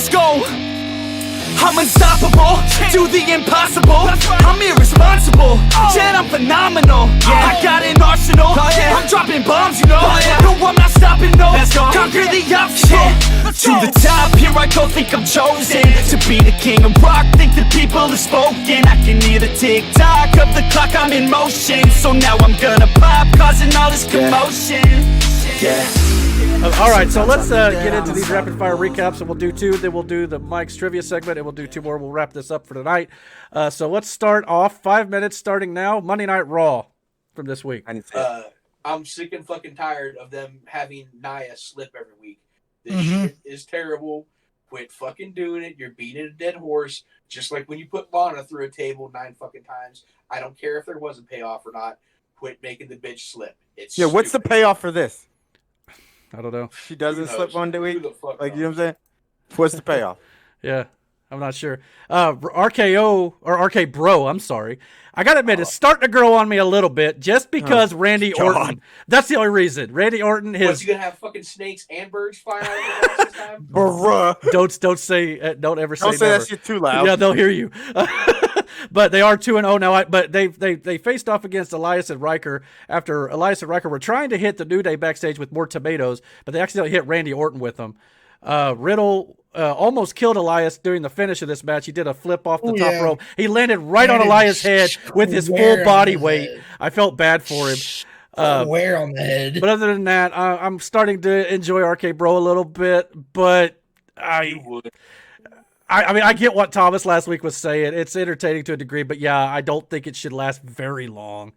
Let's go. I'm unstoppable, do the impossible. I'm irresponsible, yet I'm phenomenal. I got an arsenal, I'm dropping bombs, you know. No, I'm not stopping, no. Conquer the obstacle. To the top, here I go, think I'm chosen to be the king of rock, think the people have spoken. I can hear the tick-tock of the clock, I'm in motion. So now I'm gonna pop, causing all this commotion. All right, so let's get into these rapid fire recaps, and we'll do two. Then we'll do the Mike's trivia segment, and we'll do two more. We'll wrap this up for tonight. So let's start off. 5 minutes starting now. Monday Night Raw from this week. I'm sick and fucking tired of them having Nia slip every week. This shit is terrible. Quit fucking doing it. You're beating a dead horse. Just like when you put Lana through a table 9 fucking times. I don't care if there was a payoff or not. Quit making the bitch slip. It's stupid. What's the payoff for this? I don't know. She doesn't slip one week. Like, you know what I'm saying? What's the payoff? Yeah, I'm not sure. RKO or RK Bro, I'm sorry. I gotta admit, it's starting to grow on me a little bit, just because Randy Orton. That's the only reason. Randy Orton. What's he gonna have fucking snakes and birds flying out of your house this time? Bruh. Don't say. Don't ever say. Don't say never. that shit too loud. Yeah, they'll hear you. But they are 2-0 now. But they faced off against Elias and Riker after Elias and Riker were trying to hit the New Day backstage with more tomatoes, but they accidentally hit Randy Orton with them. Riddle almost killed Elias during the finish of this match. He did a flip off the top rope. He landed right on Elias' head with his full body weight. I felt bad for him. Wear on the head. But other than that, I'm starting to enjoy RK Bro a little bit, but I mean, I get what Thomas last week was saying. It's entertaining to a degree, but yeah, I don't think it should last very long.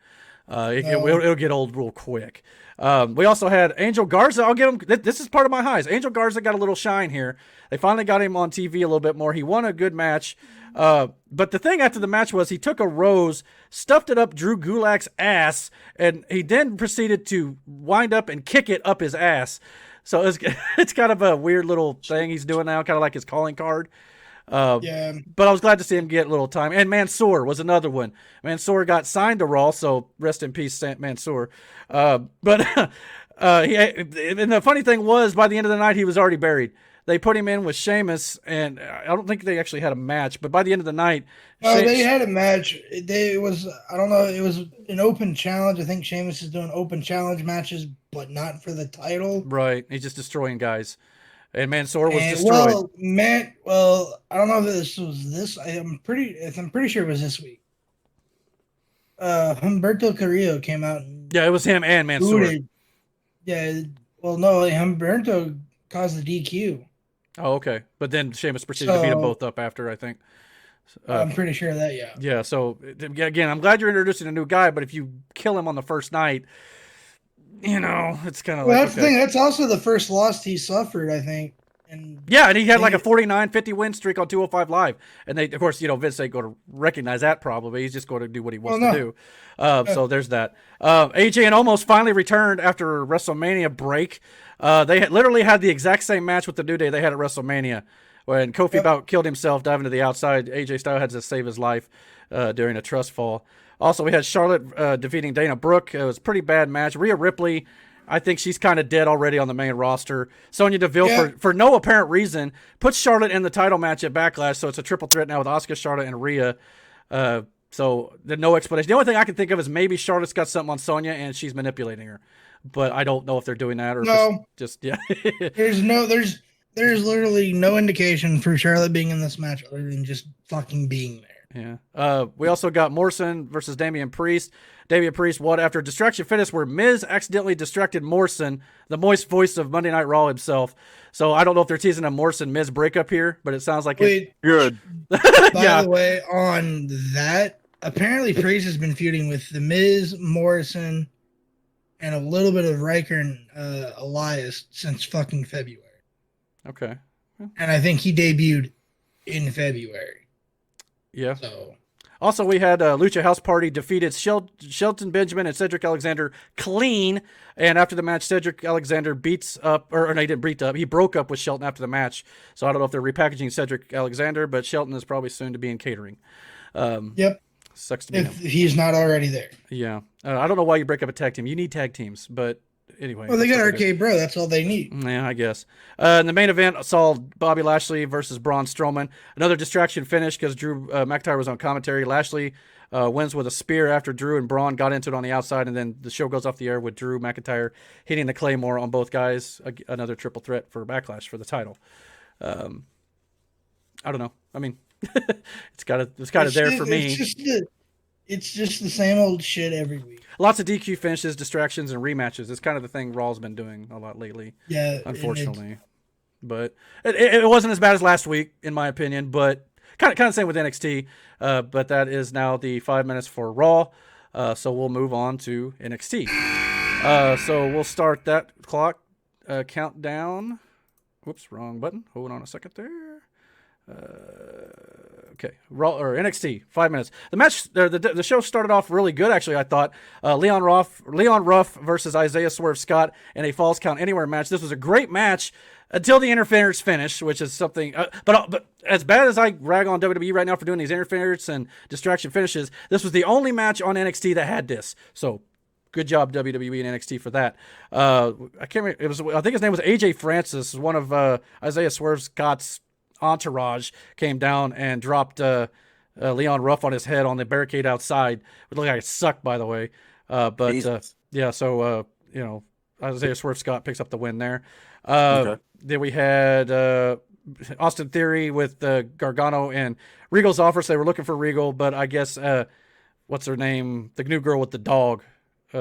It'll get old real quick. We also had Angel Garza. I'll give him. This is part of my highs. Angel Garza got a little shine here. They finally got him on TV a little bit more. He won a good match. But the thing after the match was he took a rose, stuffed it up Drew Gulak's ass, and he then proceeded to wind up and kick it up his ass. So it's kind of a weird little thing he's doing now, kind of like his calling card. But I was glad to see him get a little time. And Mansoor was another one. Mansoor got signed to Raw, so rest in peace, Mansoor. And the funny thing was, by the end of the night, he was already buried. They put him in with Sheamus, and I don't think they actually had a match. But by the end of the night, they had a match. It was an open challenge. I think Sheamus is doing open challenge matches, but not for the title. Right, he's just destroying guys. And Mansoor was destroyed. I don't know if this was this. I'm pretty sure it was this week. Humberto Carrillo came out. Yeah, it was him and Mansoor. Yeah, well, no, Humberto caused the DQ. Oh, okay. But then Sheamus proceeded to beat them both up after, I think. I'm pretty sure of that, yeah. Yeah, so, again, I'm glad you're introducing a new guy, but if you kill him on the first night, it's kind of that's the thing. That's also the first loss he suffered, I think. And he had like a 49-50 win streak on 205 Live. And they, of course, Vince ain't going to recognize that probably. He's just going to do what he wants to do. So there's that. AJ and Omos finally returned after a WrestleMania break. They literally had the exact same match with the New Day they had at WrestleMania. When Kofi about killed himself diving to the outside, AJ Styles had to save his life during a trust fall. Also, we had Charlotte defeating Dana Brooke. It was a pretty bad match. Rhea Ripley, I think she's kind of dead already on the main roster. Sonya Deville, for no apparent reason, puts Charlotte in the title match at Backlash, so it's a triple threat now with Asuka, Charlotte, and Rhea. So there's no explanation. The only thing I can think of is maybe Charlotte's got something on Sonya and she's manipulating her. But I don't know if they're doing that or just There's literally no indication for Charlotte being in this match other than just fucking being there. Yeah. We also got Morrison versus Damian Priest. Damian Priest won after a distraction finish where Miz accidentally distracted Morrison, the moist voice of Monday Night Raw himself. So I don't know if they're teasing a Morrison-Miz breakup here, but it sounds like good. By the way, on that, apparently Priest has been feuding with the Miz, Morrison, and a little bit of Riker and Elias since fucking February. Okay. And I think he debuted in February. Yeah. So. Also, we had Lucha House Party defeated Shelton Benjamin and Cedric Alexander clean. And after the match, Cedric Alexander he didn't beat up. He broke up with Shelton after the match. So I don't know if they're repackaging Cedric Alexander, but Shelton is probably soon to be in catering. Yep. Sucks to be if he's not already there. Yeah. I don't know why you break up a tag team. You need tag teams, but anyway. Well, they got RK Bro. That's all they need. Yeah, I guess. In the main event, saw Bobby Lashley versus Braun Strowman. Another distraction finish because Drew McIntyre was on commentary. Lashley wins with a spear after Drew and Braun got into it on the outside, and then the show goes off the air with Drew McIntyre hitting the Claymore on both guys. Another triple threat for Backlash for the title. I don't know. I mean, it's kind of there for me. It's just the same old shit every week. Lots of DQ finishes, distractions, and rematches. It's kind of the thing Raw's been doing a lot lately. Yeah, unfortunately, but it wasn't as bad as last week, in my opinion. But kind of same with NXT. But that is now the 5 minutes for Raw. So we'll move on to NXT. So we'll start that clock countdown. Whoops, wrong button. Hold on a second there. Okay, Raw or NXT, 5 minutes. The match, the show started off really good, actually. I thought Leon Ruff versus Isaiah Swerve Scott in a Falls Count Anywhere match. This was a great match until the interference finish, which is something. But as bad as I rag on WWE right now for doing these interference and distraction finishes, this was the only match on NXT that had this. So good job WWE and NXT for that. I can't remember. I think his name was AJ Francis, one of Isaiah Swerve Scott's entourage, came down and dropped Leon Ruff on his head on the barricade outside. It looked like it sucked, by the way. Yeah, so Isaiah Swerve Scott picks up the win there. Okay. Then we had Austin Theory with Gargano and Regal's offers. They were looking for Regal, but I guess what's her name? The new girl with the dog.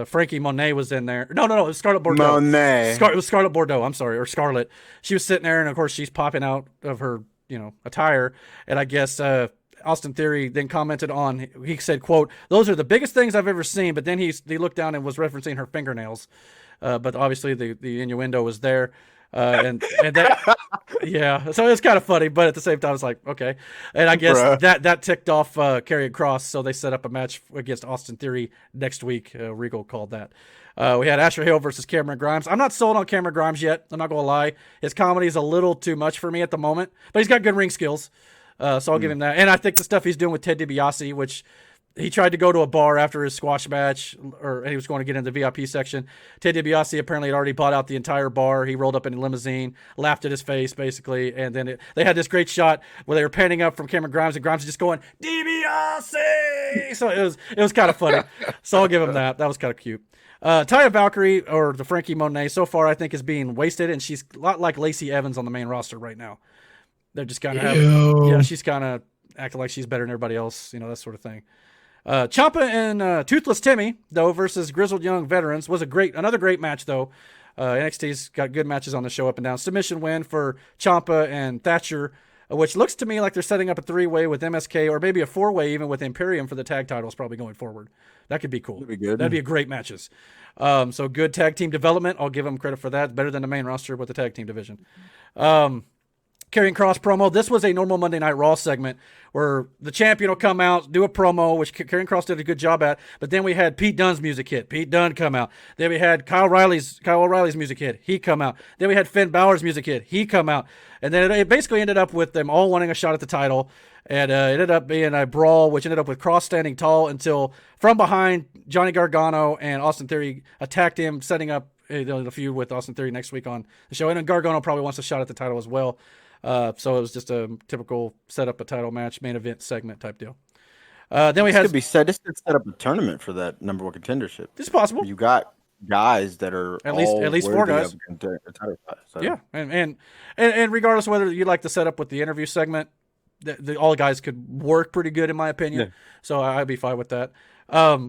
Frankie Monet was in there. No, it was Scarlett Bordeaux. It was Scarlett Bordeaux. I'm sorry, or Scarlett. She was sitting there, and of course she's popping out of her, attire. And I guess Austin Theory then commented on. He said, "quote Those are the biggest things I've ever seen." But then he looked down and was referencing her fingernails. But obviously the innuendo was there. And that, yeah, so it's kind of funny, but at the same time, I was like, okay. And I guess that ticked off Karrion Kross, so they set up a match against Austin Theory next week. Regal called that. We had Asher Hill versus Cameron Grimes. I'm not sold on Cameron Grimes yet. I'm not going to lie. His comedy is a little too much for me at the moment, but he's got good ring skills. So I'll give him that. And I think the stuff he's doing with Ted DiBiase, which he tried to go to a bar after his squash match, and he was going to get into the VIP section. Ted DiBiase apparently had already bought out the entire bar. He rolled up in a limousine, laughed at his face, basically, and then they had this great shot where they were panning up from Cameron Grimes, and Grimes was just going, DiBiase! So it was kind of funny. So I'll give him that. That was kind of cute. Taya Valkyrie, or the Frankie Monet, so far I think is being wasted, and she's a lot like Lacey Evans on the main roster right now. They're just kind of she's kind of acting like she's better than everybody else, that sort of thing. Ciampa and Toothless Timmy, though, versus Grizzled Young Veterans was another great match, though. NXT's got good matches on the show up and down. Submission win for Ciampa and Thatcher, which looks to me like they're setting up a 3-way with MSK, or maybe a 4-way even with Imperium for the tag titles probably going forward. That could be cool. That'd be good. That'd be a great matches. So good tag team development. I'll give them credit for that. Better than the main roster with the tag team division. Karrion Kross promo. This was a normal Monday Night Raw segment where the champion will come out, do a promo, which Karrion Kross did a good job at. But then we had Pete Dunne's music hit. Pete Dunne come out. Then we had Kyle O'Reilly's music hit. He come out. Then we had Finn Balor's music hit. He come out. And then it basically ended up with them all wanting a shot at the title. And it ended up being a brawl, which ended up with Kross standing tall until from behind, Johnny Gargano and Austin Theory attacked him, setting up the feud with Austin Theory next week on the show. And then Gargano probably wants a shot at the title as well. So it was just a typical set up a title match, main event segment type deal. Then we had this could set up a tournament for that number one contendership. It's possible. You got guys that are at least 4 guys. Yeah, and regardless of whether you like the setup with the interview segment, all the guys could work pretty good in my opinion. Yeah. So I'd be fine with that.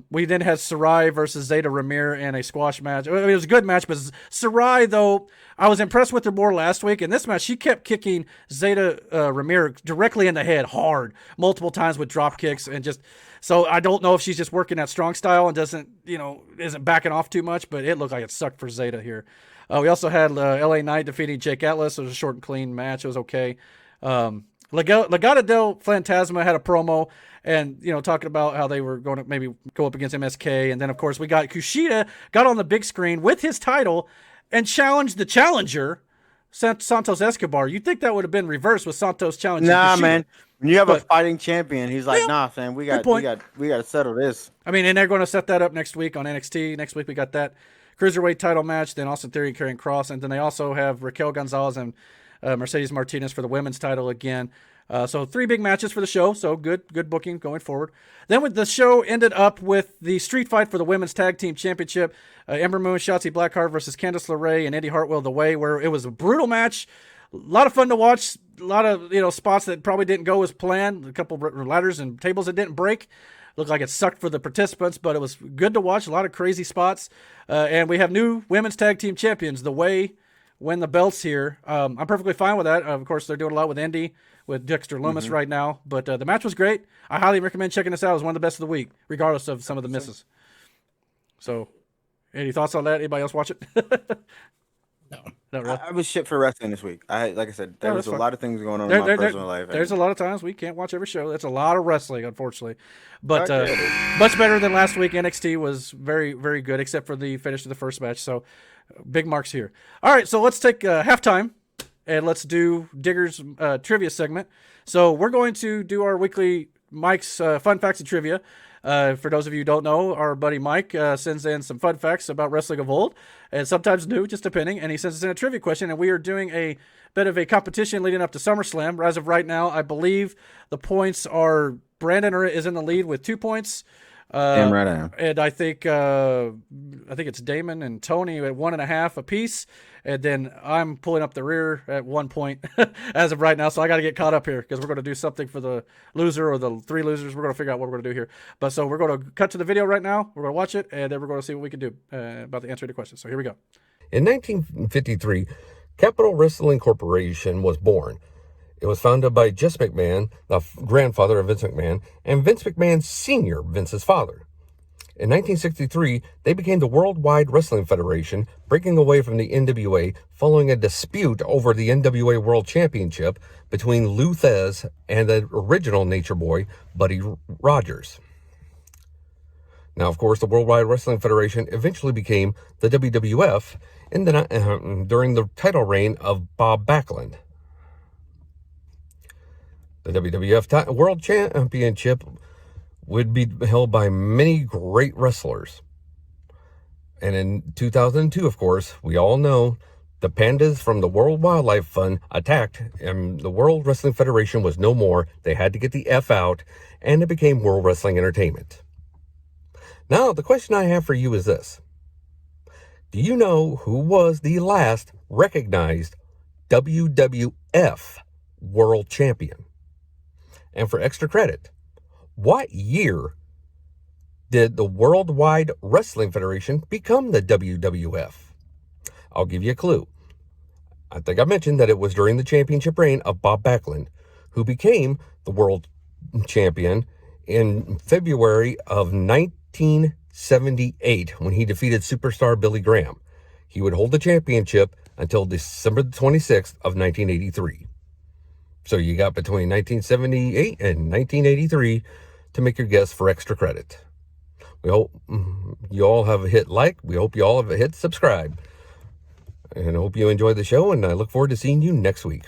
We then had Sarai versus Zeta Ramir in a squash match. I mean, it was a good match, but Sarai, though, I was impressed with her more last week. In this match, she kept kicking Zeta Ramir directly in the head hard multiple times with drop kicks, and so I don't know if she's just working that strong style and isn't backing off too much, but it looked like it sucked for Zeta here. We also had LA Knight defeating Jake Atlas. It was a short and clean match. It was okay. Legado del Fantasma had a promo and, talking about how they were going to maybe go up against MSK. And then, of course, we got Kushida got on the big screen with his title and challenged the challenger, Santos Escobar. You'd think that would have been reversed with Santos challenging Kushida. Man. When you have a fighting champion, he's like, nah, fam, we got to settle this. I mean, and they're going to set that up next week on NXT. Next week we got that. Cruiserweight title match, then Austin Theory carrying Cross, and then they also have Raquel Gonzalez and Mercedes Martinez for the women's title again. So 3 big matches for the show, so good booking going forward. Then the show ended up with the street fight for the women's tag team championship. Ember Moon, Shotzi Blackheart versus Candice LeRae and Indy Hartwell The Way, where it was a brutal match. A lot of fun to watch. A lot of spots that probably didn't go as planned. A couple ladders and tables that didn't break. Looked like it sucked for the participants, but it was good to watch. A lot of crazy spots. And we have new women's tag team champions. The Way win the belts here. I'm perfectly fine with that. Of course, they're doing a lot with Indy, with Dexter Lumis right now. But the match was great. I highly recommend checking this out. It was one of the best of the week, regardless of some of the misses. So, any thoughts on that? Anybody else watch it? No. Not really. I was shit for wrestling this week. Like I said, there was a lot of things going on in my personal life. There's a lot of times we can't watch every show. That's a lot of wrestling, unfortunately. But much better than last week. NXT was very, very good, except for the finish of the first match. So big marks here. All right, so let's take halftime, and let's do Digger's trivia segment. So we're going to do our weekly Mike's Fun Facts and Trivia. For those of you who don't know, our buddy Mike sends in some fun facts about wrestling of old, and sometimes new, just depending, and he sends us in a trivia question, and we are doing a bit of a competition leading up to SummerSlam. As of right now, I believe the points are Brandon is in the lead with 2 points. Damn right I am. And I think it's Damon and Tony at 1.5 apiece, and then I'm pulling up the rear at 1 point as of right now. So I got to get caught up here because we're going to do something for the loser or the 3 losers. We're going to figure out what we're going to do here. But so we're going to cut to the video right now. We're going to watch it, and then we're going to see what we can do about the answer to the question. So here we go. In 1953, Capital Wrestling Corporation was born. It was founded by Jess McMahon, the grandfather of Vince McMahon, and Vince McMahon Sr., Vince's father. In 1963, they became the Worldwide Wrestling Federation, breaking away from the NWA following a dispute over the NWA World Championship between Lou Thez and the original Nature Boy, Buddy Rogers. Now, of course, the Worldwide Wrestling Federation eventually became the WWF during the title reign of Bob Backlund. The WWF World Championship would be held by many great wrestlers. And in 2002, of course, we all know the pandas from the World Wildlife Fund attacked, and the World Wrestling Federation was no more. They had to get the F out, and it became World Wrestling Entertainment. Now, the question I have for you is this. Do you know who was the last recognized WWF World Champion? And for extra credit, what year did the Worldwide Wrestling Federation become the WWF? I'll give you a clue. I think I mentioned that it was during the championship reign of Bob Backlund, who became the world champion in February of 1978 when he defeated superstar Billy Graham. He would hold the championship until December 26th of 1983. So you got between 1978 and 1983 to make your guess for extra credit. We hope you all have hit like. We hope you all have hit subscribe. And I hope you enjoyed the show, and I look forward to seeing you next week.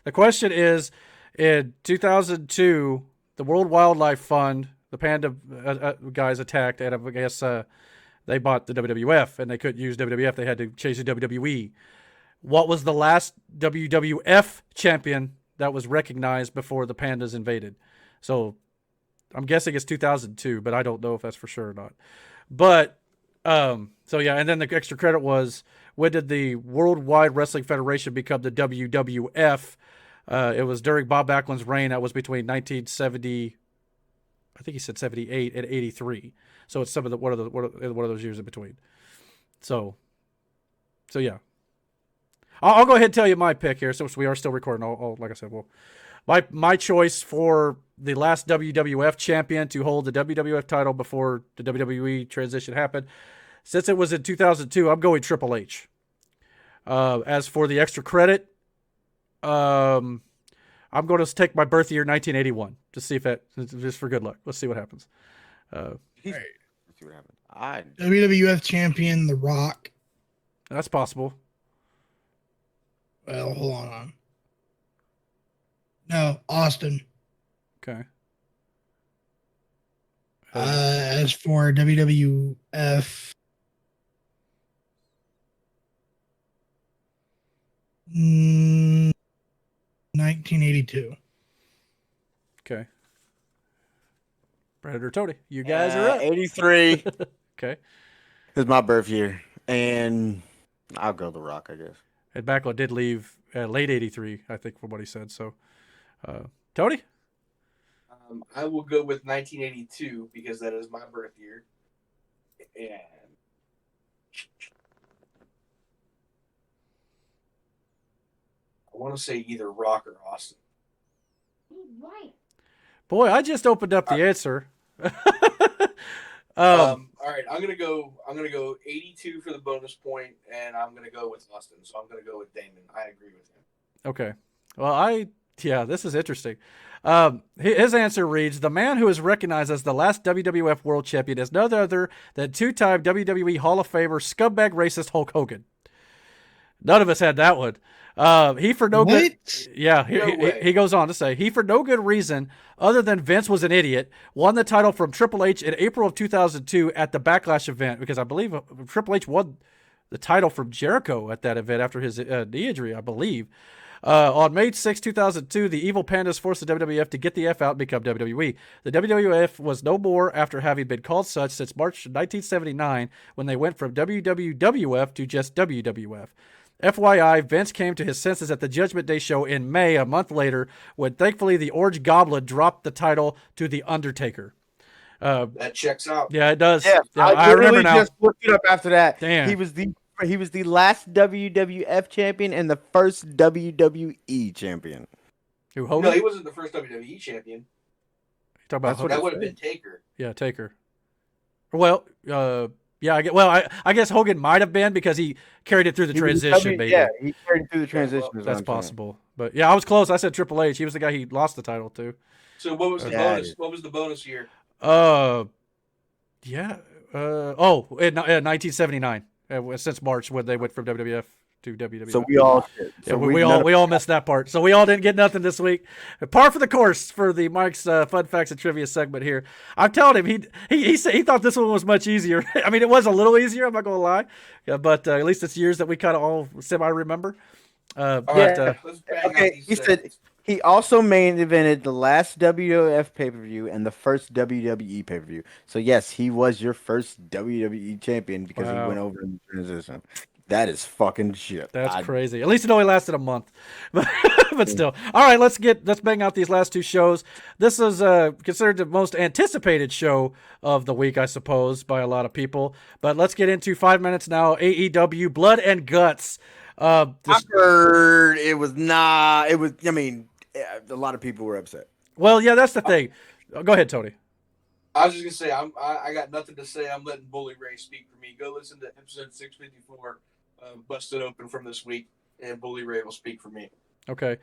The question is, in 2002, the World Wildlife Fund, the panda guys attacked, and I guess they bought the WWF, and they couldn't use WWF. They had to change to WWE. What was the last WWF champion that was recognized before the pandas invaded? So I'm guessing it's 2002, but I don't know if that's for sure or not. But so yeah, and then the extra credit was, when did the Worldwide Wrestling Federation become the WWF? It was during Bob Backlund's reign. That was between 1970, I think he said 78 and 83. So it's some of the one of those years in between. So yeah. I'll go ahead and tell you my pick here, since we are still recording. Like I said, my choice for the last WWF champion to hold the WWF title before the WWE transition happened, since it was in 2002, I'm going Triple H. As for the extra credit, I'm going to take my birth year, 1981, to see if just for good luck. Let's see what happens. Let's see what happens. WWF champion, The Rock. That's possible. Well, hold on. No, Austin. Okay. As for WWF, 1982. Okay. Predator Tony, you guys are up. 83 Okay. is my birth year, and I'll go The Rock, I guess. And Backlund did leave late 83, I think, from what he said. So, Tony? I will go with 1982 because that is my birth year. And I want to say either Rock or Austin. Right. Boy, I just opened up the answer. All right, I'm gonna go 82 for the bonus point, and I'm gonna go with Austin. So I'm gonna go with Damon. I agree with him. Okay. Well, this is interesting. His answer reads, the man who is recognized as the last WWF World Champion is none other than two-time WWE Hall of Famer scumbag racist Hulk Hogan. None of us had that one. He for no good. Yeah, he goes on to say he for no good reason other than Vince was an idiot won the title from Triple H in April of 2002 at the Backlash event, because I believe Triple H won the title from Jericho at that event after his knee injury, I believe. On May 6, 2002, the Evil Pandas forced the WWF to get the F out and become WWE. The WWF was no more after having been called such since March 1979, when they went from WWF to just WWF. FYI, Vince came to his senses at the Judgment Day show in May, a month later, when thankfully the Orange Goblin dropped the title to The Undertaker. That checks out. Yeah, it does. Yeah, I remember now. Just looked it up after that. Damn. He was the last WWF champion and the first WWE champion. Who, Hogan? No, he wasn't the first WWE champion. You talk about That would have been Taker. Yeah, Taker. Well, yeah, I guess Hogan might have been because he carried it through the transition. Maybe. Yeah, he carried it through the transition. That's possible. But yeah, I was close. I said Triple H. He was the guy he lost the title to. So what was the bonus? What was the bonus year? Yeah. In 1979. Since March, when they went from WWF to WWE. So we all we all missed that part. So we all didn't get nothing this week. Par for the course for the Mike's Fun Facts and Trivia segment here. I'm telling him he said he thought this one was much easier. I mean, it was a little easier. I'm not gonna lie, but at least it's years that we kind of all semi remember. He said he also main evented the last WWF pay-per-view and the first WWE pay-per-view. So yes, he was your first WWE champion because he went over in the transition. That is fucking shit. That's crazy. At least it only lasted a month, but still. All right, let's bang out these last two shows. This is considered the most anticipated show of the week, I suppose, by a lot of people. But let's get into 5 minutes now. AEW Blood and Guts. I heard it was not. It was. I mean, a lot of people were upset. Well, yeah, that's the thing. Go ahead, Tony. I was just gonna say I got nothing to say. I'm letting Bully Ray speak for me. Go listen to episode 654, Busted Open from this week, and Bully Ray will speak for me. Okay.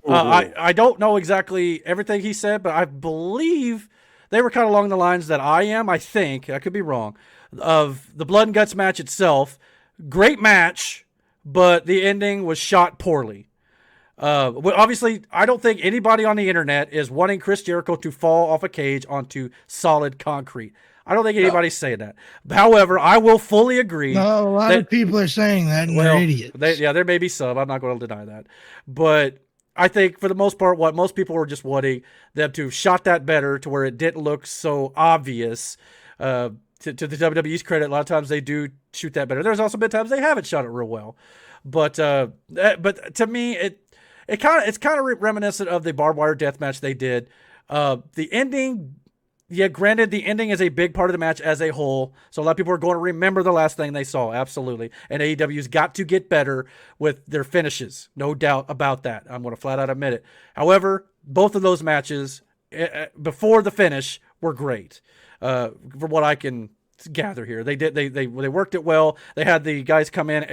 I don't know exactly everything he said, but I believe they were kind of along the lines that I think, I could be wrong, of the Blood and Guts match itself. Great match, but the ending was shot poorly. Obviously, I don't think anybody on the internet is wanting Chris Jericho to fall off a cage onto solid concrete. I don't think anybody's saying that. However, I will fully agree. No, a lot of people are saying that, and they're idiots. There may be some. I'm not going to deny that. But I think for the most part, what most people were just wanting them to have shot that better to where it didn't look so obvious. To the WWE's credit, a lot of times they do shoot that better. There's also been times they haven't shot it real well. But to me, it's kind of reminiscent of the barbed wire death match they did. The ending, yeah, granted, the ending is a big part of the match as a whole. So a lot of people are going to remember the last thing they saw, absolutely. And AEW's got to get better with their finishes, no doubt about that. I'm going to flat out admit it. However, both of those matches before the finish were great, from what I can gather here. They worked it well. They had the guys come in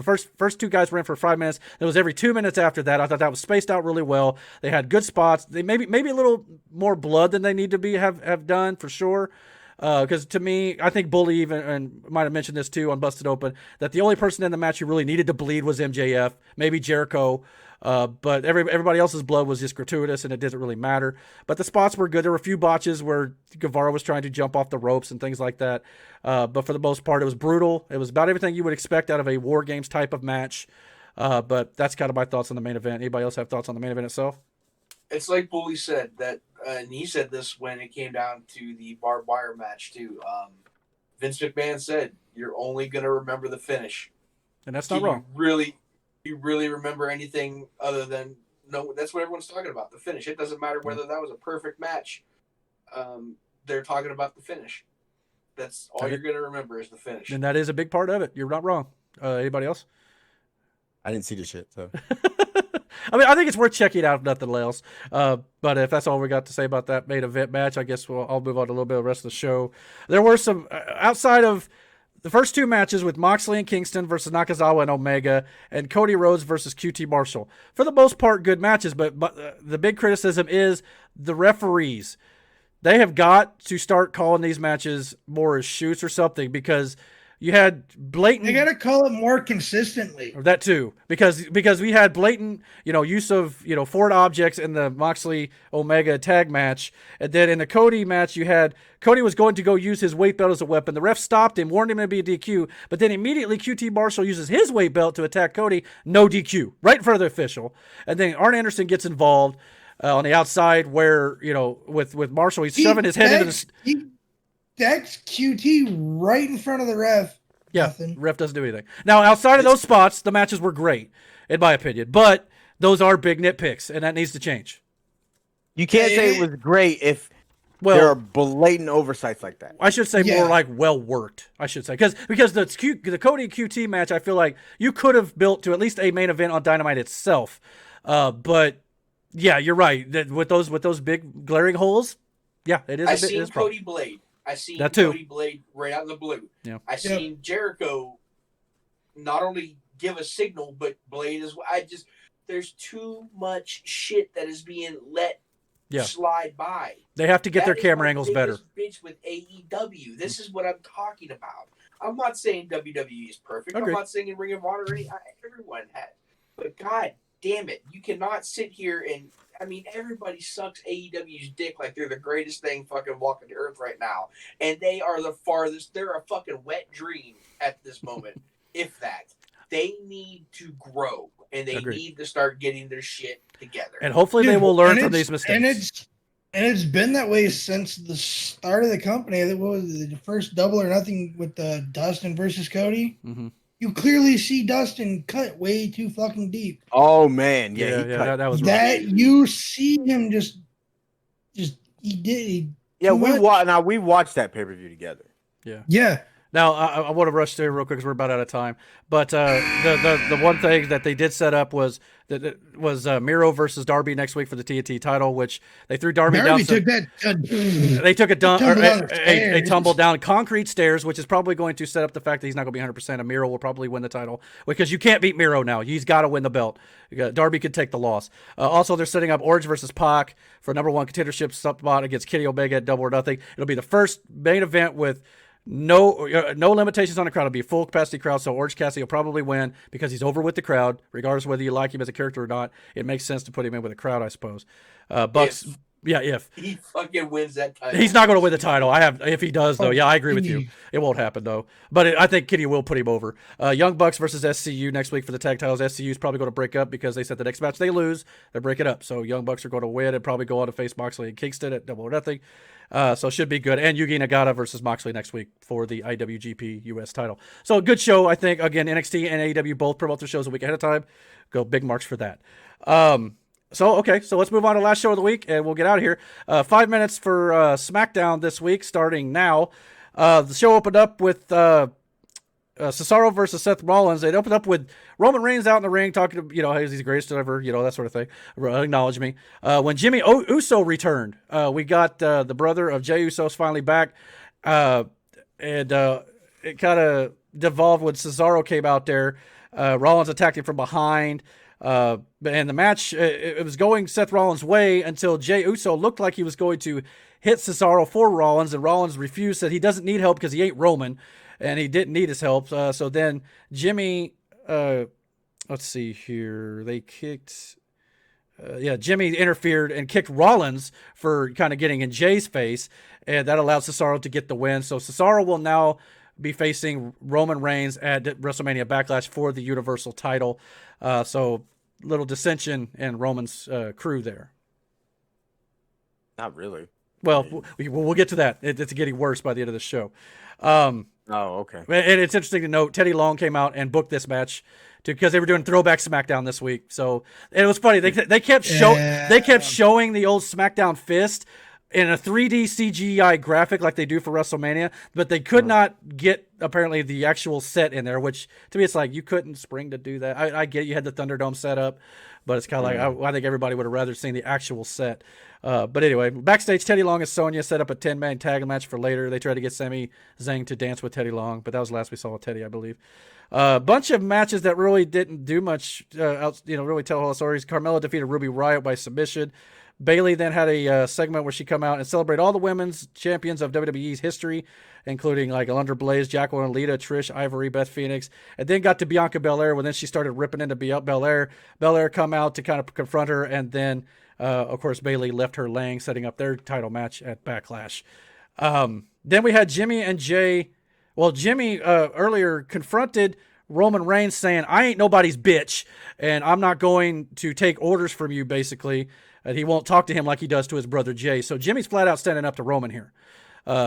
first two guys were in for 5 minutes. It was every 2 minutes after that. I thought that was spaced out really well. They had good spots. They maybe a little more blood than they need to have done for sure. Because to me, I think Bully even might have mentioned this too on Busted Open, that the only person in the match who really needed to bleed was MJF, maybe Jericho. But everybody else's blood was just gratuitous, and it didn't really matter. But the spots were good. There were a few botches where Guevara was trying to jump off the ropes and things like that. But for the most part, it was brutal. It was about everything you would expect out of a War Games type of match. But that's kind of my thoughts on the main event. Anybody else have thoughts on the main event itself? It's like Bully said that, and he said this when it came down to the barbed wire match too. Vince McMahon said, "You're only gonna remember the finish." And that's not wrong. You really remember anything other than no? That's what everyone's talking about. The finish. It doesn't matter whether that was a perfect match. They're talking about the finish. That's all you're gonna remember is the finish. And that is a big part of it. You're not wrong. Anybody else? I didn't see the shit, so. I mean, I think it's worth checking out, if nothing else. But if that's all we got to say about that main event match, I guess I'll move on to a little bit of the rest of the show. There were some, outside of the first two matches with Moxley and Kingston versus Nakazawa and Omega, and Cody Rhodes versus QT Marshall. For the most part, good matches, but the big criticism is the referees. They have got to start calling these matches more as shoots or something, because you had blatant. They got to call it more consistently. That too, because we had blatant, use of foreign objects in the Moxley Omega tag match, and then in the Cody match, you had Cody was going to go use his weight belt as a weapon. The ref stopped him, warned him to be a DQ, but then immediately QT Marshall uses his weight belt to attack Cody. No DQ, right in front of the official, and then Arn Anderson gets involved on the outside where with Marshall, he's shoving his head into the. That's QT right in front of the ref. Yeah, Nothing. Ref doesn't do anything. Now, outside of those spots, the matches were great, in my opinion. But those are big nitpicks, and that needs to change. You can't say it was great if there are blatant oversights like that. I should say more like well-worked, I should say. Because the Cody QT match, I feel like you could have built to at least a main event on Dynamite itself. But, yeah, you're right. With those big glaring holes, yeah, it is. I seen Cody Blade. I seen Cody Blade right out of the blue. Yeah. I seen Jericho not only give a signal, but Blade as well. There's too much shit that is being let slide by. They have to get their camera angles better. Bitch with AEW. This is what I'm talking about. I'm not saying WWE is perfect. Agreed. I'm not saying in Ring of Honor everyone has. But God damn it, you cannot sit here and everybody sucks AEW's dick like they're the greatest thing fucking walking the earth right now. And they are the farthest. They're a fucking wet dream at this moment, if that. They need to grow, and they need to start getting their shit together. And hopefully they will learn from these mistakes. And it's been that way since the start of the company. That was the first Double or Nothing with Dustin versus Cody. Mm-hmm. You clearly see Dustin cut way too fucking deep. Oh man, that was that rough. You see him just he did. We watched that pay-per-view together. Yeah. Now I want to rush through real quick because we're about out of time. But the one thing that they did set up was Miro versus Darby next week for the TNT title, which they threw Darby down. They took a tumble down concrete stairs, which is probably going to set up the fact that he's not going to be 100%. And Miro will probably win the title because you can't beat Miro now. He's got to win the belt. Darby could take the loss. Also, they're setting up Orange versus Pac for number one contendership spot against Kenny Omega at Double or Nothing. It'll be the first main event with no limitations on the crowd. It'll be a full capacity crowd, so Orange Cassidy will probably win because he's over with the crowd, regardless of whether you like him as a character or not. It makes sense to put him in with a crowd, I suppose. Bucks, if he fucking wins that title, he's not going to win the title. If he does though, I agree with you. It won't happen though, but I think Kenny will put him over. Young Bucks versus SCU next week for the tag titles. SCU is probably going to break up because they said the next match they lose, they break it up. So Young Bucks are going to win and probably go on to face Moxley and Kingston at Double or Nothing. So it should be good. And Yugi Nagata versus Moxley next week for the IWGP US title. So a good show, I think. Again, NXT and AEW both promote their shows a week ahead of time. Go big marks for that. So let's move on to last show of the week, and we'll get out of here. 5 minutes for SmackDown this week, starting now. The show opened up with Cesaro versus Seth Rollins. It opened up with Roman Reigns out in the ring talking to, he's the greatest ever, that sort of thing. Acknowledge me. When Jimmy Uso returned, we got the brother of Jey Uso's finally back. And it kind of devolved when Cesaro came out there. Rollins attacked him from behind. And the match, it was going Seth Rollins' way until Jey Uso looked like he was going to hit Cesaro for Rollins, and Rollins refused, said he doesn't need help because he ain't Roman. And he didn't need his help. So then Jimmy, let's see here. They kicked, Jimmy interfered and kicked Rollins for kind of getting in Jay's face. And that allowed Cesaro to get the win. So Cesaro will now be facing Roman Reigns at WrestleMania Backlash for the Universal title. So little dissension in Roman's crew there. Not really. Well, we'll get to that. It's getting worse by the end of the show. Oh, okay. And it's interesting to note, Teddy Long came out and booked this match because they were doing Throwback SmackDown this week. So and it was funny. They kept showing the old SmackDown fist in a 3D CGI graphic like they do for WrestleMania, but they could not get apparently the actual set in there, which to me it's like you couldn't spring to do that. I get it, you had the Thunderdome set up, but it's kind of like I think everybody would have rather seen the actual set. But anyway, backstage, Teddy Long and Sonya set up a 10-man tag match for later. They tried to get Sami Zayn to dance with Teddy Long, but that was the last we saw of Teddy, I believe. A bunch of matches that really didn't do much, really tell all the stories. Carmella defeated Ruby Riott by submission. Bayley then had a segment where she come out and celebrate all the women's champions of WWE's history, including like Alundra Blaze, Jacqueline, Lita, Trish, Ivory, Beth Phoenix, and then got to Bianca Belair when then she started ripping into Belair. Belair come out to kind of confront her, and then of course Bayley left her laying, setting up their title match at Backlash. Then we had Jimmy and Jay. Well, Jimmy earlier confronted Roman Reigns saying, "I ain't nobody's bitch, and I'm not going to take orders from you," basically. And he won't talk to him like he does to his brother Jay. So Jimmy's flat out standing up to Roman here,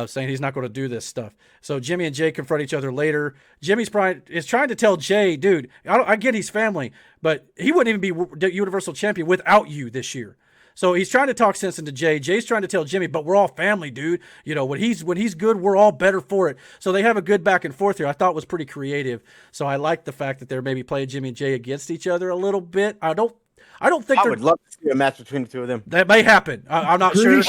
saying he's not going to do this stuff. So Jimmy and Jay confront each other later. Jimmy's is trying to tell Jay, dude, I get he's family, but he wouldn't even be Universal Champion without you this year. So he's trying to talk sense into Jay. Jay's trying to tell Jimmy, but we're all family, dude. You know, when he's good, we're all better for it. So they have a good back and forth here. I thought was pretty creative. So I like the fact that they're maybe playing Jimmy and Jay against each other a little bit. I don't think I would love to see a match between the two of them. That may happen. I'm not sure.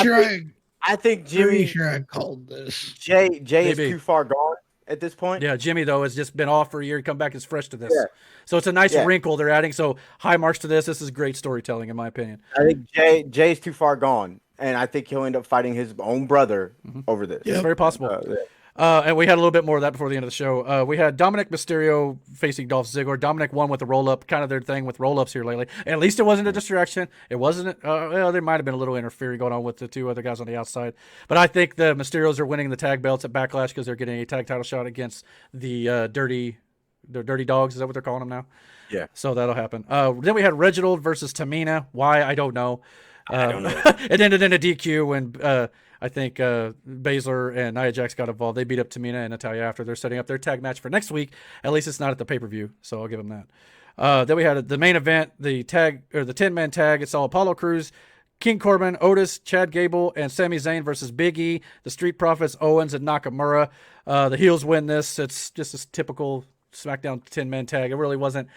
I think Jimmy. Pretty sure I called this. Jay is too far gone at this point. Yeah, Jimmy though has just been off for a year. Come back as fresh to this. Yeah. So it's a nice wrinkle they're adding. So high marks to this. This is great storytelling in my opinion. I think Jay's too far gone, and I think he'll end up fighting his own brother over this. It's very possible. And we had a little bit more of that before the end of the show. We had Dominic Mysterio facing Dolph Ziggler. Dominic won with a roll-up, kind of their thing with roll-ups here lately. And at least it wasn't a distraction. It wasn't, there might have been a little interfering going on with the two other guys on the outside. But I think the Mysterios are winning the tag belts at Backlash because they're getting a tag title shot against the Dirty Dogs. Is that what they're calling them now? Yeah. So that'll happen. Then we had Reginald versus Tamina. Why? I don't know. I don't know. It ended in a DQ when I think Baszler and Nia Jax got involved. They beat up Tamina and Natalya after. They're setting up their tag match for next week. At least it's not at the pay-per-view, so I'll give them that. Then we had the main event, the 10-man tag. It's all Apollo Crews, King Corbin, Otis, Chad Gable, and Sami Zayn versus Big E, the Street Profits, Owens, and Nakamura. The heels win this. It's just a typical SmackDown 10-man tag. It really wasn't.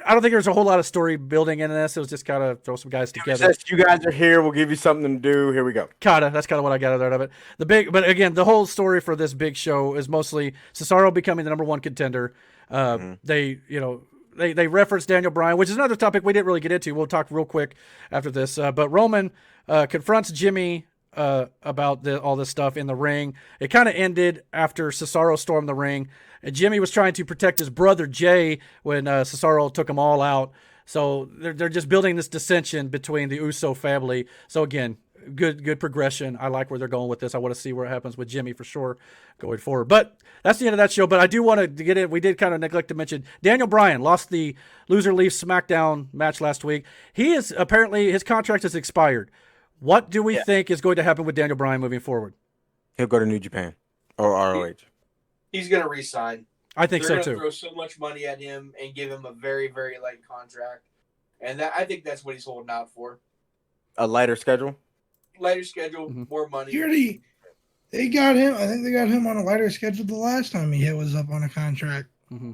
I don't think there's a whole lot of story building in this. It was just kind of throw some guys together. Since you guys are here, we'll give you something to do. Here we go. That's kind of what I got out of it. But again, the whole story for this big show is mostly Cesaro becoming the number one contender. They reference Daniel Bryan, which is another topic we didn't really get into. We'll talk real quick after this. But Roman confronts Jimmy about all this stuff in the ring. It kind of ended after Cesaro stormed the ring. And Jimmy was trying to protect his brother Jay when Cesaro took them all out. So they're just building this dissension between the Uso family. So again, good progression. I like where they're going with this. I want to see where it happens with Jimmy for sure going forward. But that's the end of that show. But I do want to get in. We did kind of neglect to mention Daniel Bryan lost the Loser Leaves SmackDown match last week. He is apparently his contract has expired. What do we think is going to happen with Daniel Bryan moving forward? He'll go to New Japan or ROH. He's going to resign. I think so too. They're going to throw so much money at him and give him a very, very light contract. And I think that's what he's holding out for. A lighter schedule? Lighter schedule, more money. They got him. I think they got him on a lighter schedule the last time he was up on a contract. Mm-hmm.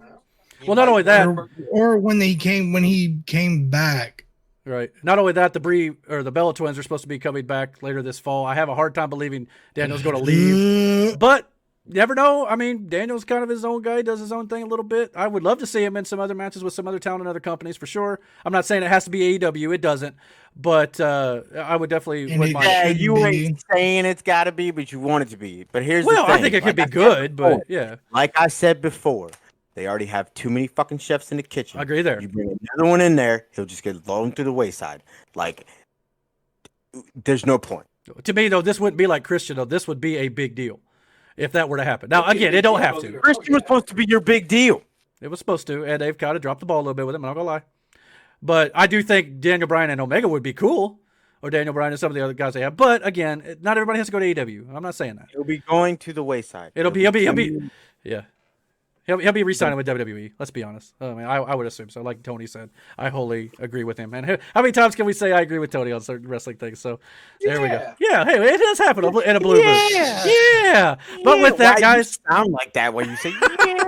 Well, not only that, or when he came back. Right. Not only that, the Bella Twins are supposed to be coming back later this fall. I have a hard time believing Daniel's going to leave, but you never know. I mean, Daniel's kind of his own guy, does his own thing a little bit. I would love to see him in some other matches with some other talent in other companies for sure. I'm not saying it has to be AEW. It doesn't, but I would definitely. Yeah, you ain't saying it's got to be, but you want it to be. But here's the thing. I think it could be good, but yeah. Like I said before, they already have too many fucking chefs in the kitchen. I agree there. You bring another one in there, he'll just get blown through the wayside. Like, there's no point. To me, though, this wouldn't be like Christian, though. This would be a big deal. if that were to happen. Now, again, it don't have to. Christian was supposed to be your big deal. It was supposed to, and they've kind of dropped the ball a little bit with him. I'm not gonna lie, but I do think Daniel Bryan and Omega would be cool, or Daniel Bryan and some of the other guys they have. But again, not everybody has to go to AEW. I'm not saying that. He'll be going to the wayside. He'll be yeah. He'll be re-signing with WWE. Let's be honest. I mean, I would assume so. Like Tony said, I wholly agree with him. And how many times can we say I agree with Tony on certain wrestling things? So there we go. Yeah, hey, it does happen in a blue moon. Yeah. But with that, guys, you sound like that when you say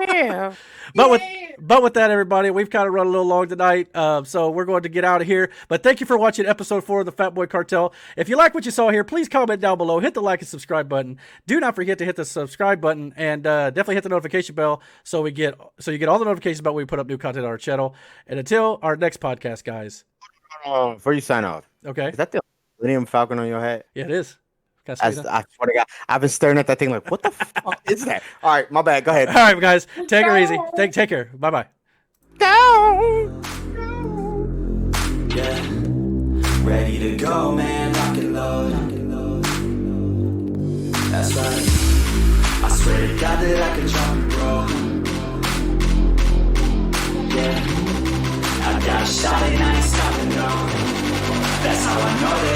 yeah. But with that, everybody, we've kind of run a little long tonight, so we're going to get out of here. But thank you for watching episode 4 of the Fat Boy Cartel. If you like what you saw here, please comment down below. Hit the like and subscribe button. Do not forget to hit the subscribe button, and definitely hit the notification bell so you get all the notifications about when we put up new content on our channel. And until our next podcast, guys. Before you sign off, okay? Is that the Millennium Falcon on your hat? Yeah, it is. I swear to God, I've been staring at that thing like, what the fuck is that? All right, my bad. Go ahead. All right, guys, take her easy. Take care. Bye bye. Go. Yeah, ready to go, man. Lock and load. That's right. I swear to God that I can drop and roll. Yeah, I got a shot and I ain't stopping, no. That's how I know that